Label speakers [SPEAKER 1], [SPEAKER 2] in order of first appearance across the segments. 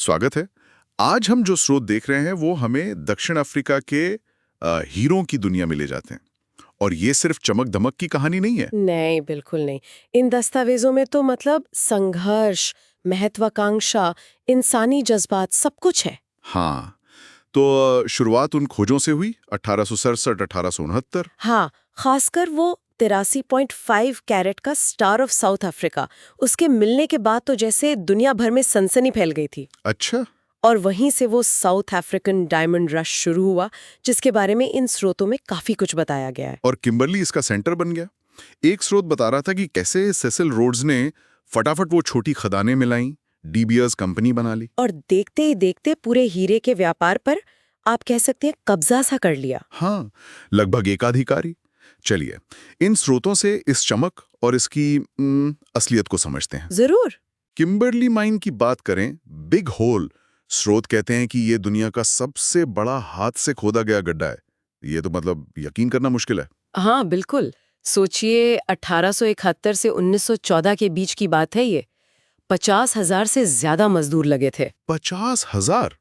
[SPEAKER 1] स्वागत है। आज हम जो स्रोत देख रहे हैं वो हमें दक्षिण अफ्रीका के हीरों की दुनिया में ले जाते हैं। और ये सिर्फ चमक धमक की कहानी नहीं है।
[SPEAKER 2] नहीं, बिल्कुल नहीं। इन दस्तावेजों में तो मतलब संघर्ष, महत्वाकांक्षा, इंसानी जज्बात सब कुछ है।
[SPEAKER 1] हाँ, तो शुरुआत उन खोजों से हुई 1867 1869।
[SPEAKER 2] हाँ, खासकर वो 83.5 कैरेट का स्टार ऑफ साउथ अफ्रीका, उसके मिलने के बाद तो जैसे दुनिया भर में सनसनी फैल गई थी।
[SPEAKER 1] अच्छा।
[SPEAKER 2] और वहीं से वो साउथ अफ्रीकन डायमंड रश शुरू हुआ, जिसके बारे में इन स्रोतों में काफी कुछ बताया गया है।
[SPEAKER 1] और किम्बरली इसका सेंटर बन गया। एक स्रोत बता रहा था कि कैसे सेसिल रोड्स ने फटाफट वो छोटी खदानें मिलाई, डीबीएस कंपनी बना ली।
[SPEAKER 2] और देखते ही देखते पूरे हीरे के व्यापार पर आप कह सकते हैं कब्जा सा कर लिया।
[SPEAKER 1] हाँ, लगभग एकाधिकारी। चलिए, इन स्रोतों से इस चमक और इसकी असलियत को समझते हैं।
[SPEAKER 2] जरूर।
[SPEAKER 1] किम्बरली माइन की बात करें, बिग होल स्रोत कहते हैं कि ये दुनिया का सबसे बड़ा हाथ से खोदा गया गड्ढा है। ये तो मतलब यकीन करना मुश्किल है।
[SPEAKER 2] हाँ, बिल्कुल। सोचिए 1871 से 1914 के बीच की बात है ये। 50,000 से ज्यादा मजदूर लगे थे।
[SPEAKER 1] 50,000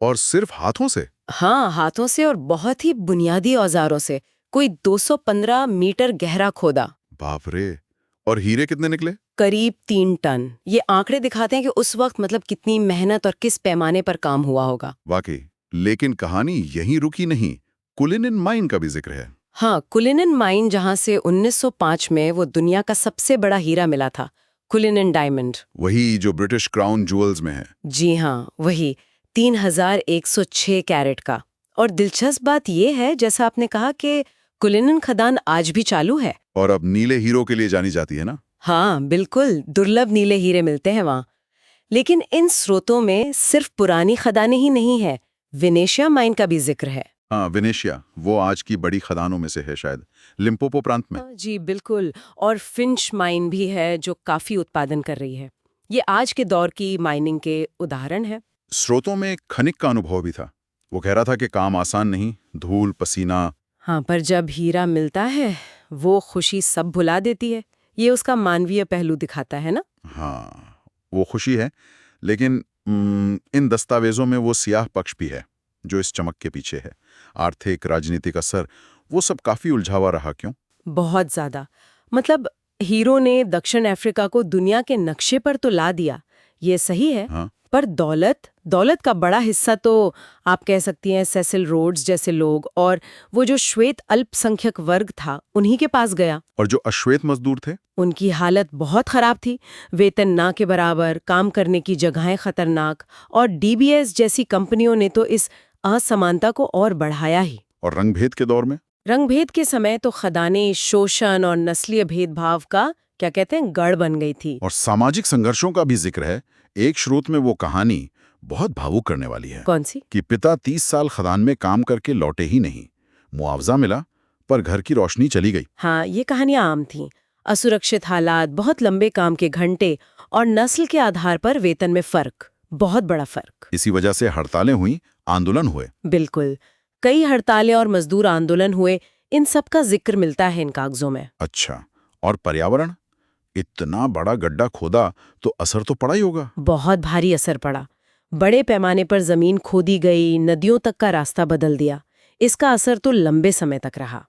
[SPEAKER 1] और सिर्फ हाथों से?
[SPEAKER 2] हाँ, हाथों से और बहुत ही बुनियादी औजारों से। कोई 215 मीटर गहरा खोदा।
[SPEAKER 1] बाप रे। और हीरे कितने निकले?
[SPEAKER 2] करीब 3 टन। ये आंकड़े दिखाते हैं कि उस वक्त मतलब कितनी मेहनत और किस पैमाने पर काम हुआ होगा।
[SPEAKER 1] वाकई। लेकिन कहानी यहीं रुकी नहीं, कुलिनन माइन का भी जिक्र है।
[SPEAKER 2] हाँ, कुलिनन माइन, जहां से 1905 में वो दुनिया का सबसे बड़ा हीरा मिला था, कुलिनन डायमंड।
[SPEAKER 1] वही जो ब्रिटिश क्राउन ज्वेल्स में है।
[SPEAKER 2] जी हाँ, वही 3106 कैरेट का। और दिलचस्प बात यह है, जैसा आपने कहा, कि कुलिनन खदान आज भी चालू है।
[SPEAKER 1] और अब नीले हीरो के लिए जानी जाती है ना?
[SPEAKER 2] हाँ, बिल्कुल, दुर्लभ नीले हीरे मिलते हैं वहाँ। लेकिन इन स्रोतों में सिर्फ पुरानी खदानें ही नहीं है, वेनेशिया माइन का भी जिक्र है।
[SPEAKER 1] हाँ, वेनेशिया, वो आज की बड़ी खदानों में से है शायद, लिम्पोपो प्रांत में।
[SPEAKER 2] हाँ, जी बिल्कुल। और फिंच माइन भी है जो काफी उत्पादन कर रही है। ये आज के दौर की माइनिंग के उदाहरण है।
[SPEAKER 1] स्रोतों में खनिक का अनुभव भी था। वो कह रहा था कि काम आसान नहीं, धूल पसीना।
[SPEAKER 2] हाँ, पर जब हीरा मिलता है, वो खुशी सब भुला देती है। ये उसका मानवीय पहलू दिखाता है ना।
[SPEAKER 1] हाँ, वो खुशी है। लेकिन इन दस्तावेजों में वो सियाह पक्ष भी है जो इस चमक के पीछे है। आर्थिक राजनीतिक असर, वो सब काफी उलझावा रहा। क्यों?
[SPEAKER 2] बहुत ज्यादा। मतलब हीरो ने दक्षिण अफ्रीका को दुनिया के नक्शे पर तो ला दिया, ये सही है।
[SPEAKER 1] हाँ।
[SPEAKER 2] पर दौलत का बड़ा हिस्सा तो आप कह सकती हैं सेसिल रोड्स जैसे लोग और वो जो श्वेत अल्पसंख्यक वर्ग था, उन्हीं के पास गया।
[SPEAKER 1] और जो अश्वेत मजदूर थे?
[SPEAKER 2] उनकी हालत बहुत खराब थी। वेतन ना के बराबर, काम करने की जगहें खतरनाक, और डीबीएस जैसी कंपनियों ने तो इस असमानता को और बढ़ाया ही।
[SPEAKER 1] और रंगभेद के दौर में?
[SPEAKER 2] रंगभेद के समय तो खदानें शोषण और नस्लीय भेदभाव का क्या कहते हैं गढ़ बन गई थी।
[SPEAKER 1] और सामाजिक संघर्षों का भी जिक्र है। एक स्रोत में वो कहानी बहुत भावुक करने वाली है।
[SPEAKER 2] कौन सी?
[SPEAKER 1] कि पिता 30 साल खदान में काम करके लौटे ही नहीं। मुआवजा मिला, पर घर की रोशनी चली गई।
[SPEAKER 2] हाँ, ये कहानियां आम थीं। असुरक्षित हालात, बहुत लंबे काम के घंटे और नस्ल के आधार पर वेतन में फर्क, बहुत बड़ा फर्क।
[SPEAKER 1] इसी वजह से हड़तालें हुई, आंदोलन हुए।
[SPEAKER 2] बिल्कुल, कई हड़तालें और मजदूर आंदोलन हुए। इन सब का जिक्र मिलता है इन कागजों में।
[SPEAKER 1] अच्छा, और पर्यावरण? इतना बड़ा गड्ढा खोदा तो असर तो पड़ा ही होगा।
[SPEAKER 2] बहुत भारी असर पड़ा। बड़े पैमाने पर जमीन खोदी गई, नदियों तक का रास्ता बदल दिया। इसका असर तो लंबे समय तक रहा।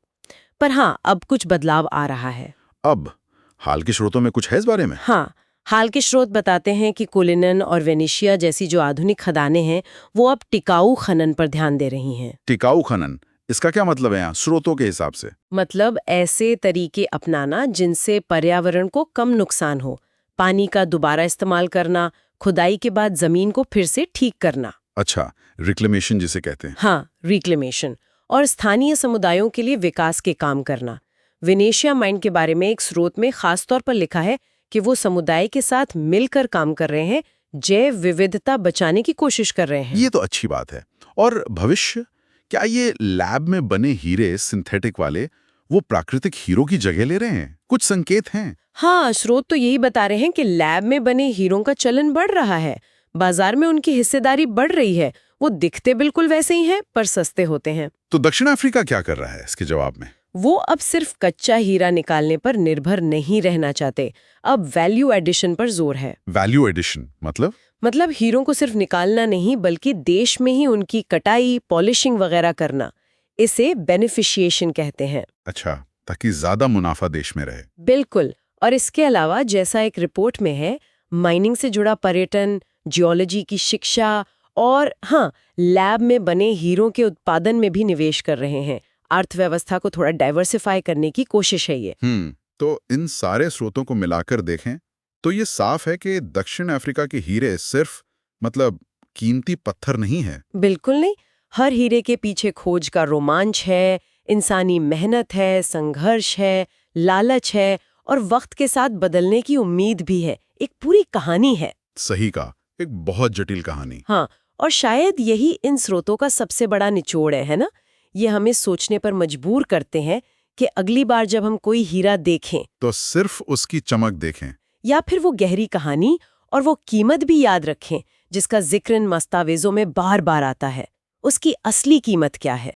[SPEAKER 2] पर हाँ, अब कुछ बदलाव आ रहा है।
[SPEAKER 1] अब हाल के स्रोतों में कुछ है इस बारे में?
[SPEAKER 2] हाँ, हाल के स्रोत बताते हैं कि कुलिनन और वेनेशिया जैसी जो आधुनिक खदानें हैं, वो अब टिकाऊ खनन पर ध्यान दे रही हैं।
[SPEAKER 1] टिकाऊ खनन, इसका क्या मतलब है यहाँ स्रोतों के हिसाब से?
[SPEAKER 2] मतलब ऐसे तरीके अपनाना जिनसे पर्यावरण को कम नुकसान हो। पानी का दोबारा इस्तेमाल करना, खुदाई के बाद जमीन को फिर से ठीक करना।
[SPEAKER 1] अच्छा, रिक्लेमेशन जिसे कहते हैं।
[SPEAKER 2] हाँ, रिक्लेमेशन। और स्थानीय समुदायों के लिए विकास के काम करना। वेनेशिया माइन के बारे में एक स्रोत में खास तौर पर लिखा है कि वो समुदाय के साथ मिलकर काम कर रहे हैं, जैव विविधता बचाने की कोशिश कर रहे हैं।
[SPEAKER 1] ये तो अच्छी बात है। और भविष्य? क्या ये लैब में बने हीरे, सिंथेटिक वाले, वो प्राकृतिक हीरो की जगह ले रहे हैं? कुछ संकेत हैं।
[SPEAKER 2] हाँ, स्रोत तो यही बता रहे हैं कि लैब में बने हीरों का चलन बढ़ रहा है। बाजार में उनकी हिस्सेदारी बढ़ रही है। वो दिखते बिल्कुल वैसे ही हैं, पर सस्ते होते हैं।
[SPEAKER 1] तो दक्षिण अफ्रीका क्या कर रहा है इसके जवाब में?
[SPEAKER 2] वो अब सिर्फ कच्चा हीरा निकालने पर निर्भर नहीं रहना चाहते। अब वैल्यू एडिशन पर जोर है।
[SPEAKER 1] वैल्यू एडिशन मतलब?
[SPEAKER 2] मतलब हीरों को सिर्फ निकालना नहीं बल्कि देश में ही उनकी कटाई, पॉलिशिंग वगैरह करना, इसे बेनिफिशिएशन कहते हैं।
[SPEAKER 1] अच्छा, ताकि ज्यादा मुनाफा देश में रहे।
[SPEAKER 2] बिल्कुल। और इसके अलावा जैसा एक रिपोर्ट में है, माइनिंग से जुड़ा पर्यटन, जियोलॉजी की शिक्षा और हाँ, लैब में बने हीरों के उत्पादन में भी निवेश कर रहे हैं। अर्थव्यवस्था को थोड़ा डाइवर्सिफाई करने की कोशिश है ये।
[SPEAKER 1] तो इन सारे स्रोतों को मिलाकर देखें तो ये साफ है कि दक्षिण अफ्रीका के हीरे सिर्फ मतलब कीमती पत्थर नहीं है।
[SPEAKER 2] बिल्कुल नहीं। हर हीरे के पीछे खोज का रोमांच है, इंसानी मेहनत है, संघर्ष है, लालच है और वक्त के साथ बदलने की उम्मीद भी है। एक पूरी कहानी है।
[SPEAKER 1] सही कहा, एक बहुत जटिल कहानी।
[SPEAKER 2] हाँ, और शायद यही इन स्रोतों का सबसे बड़ा निचोड़ है ना? ये हमें सोचने पर मजबूर करते हैं कि अगली बार जब हम कोई हीरा देखें
[SPEAKER 1] तो सिर्फ उसकी चमक देखें,
[SPEAKER 2] या फिर वो गहरी कहानी और वो कीमत भी याद रखें जिसका जिक्र इन दस्तावेजों में बार बार आता है। उसकी असली कीमत क्या है?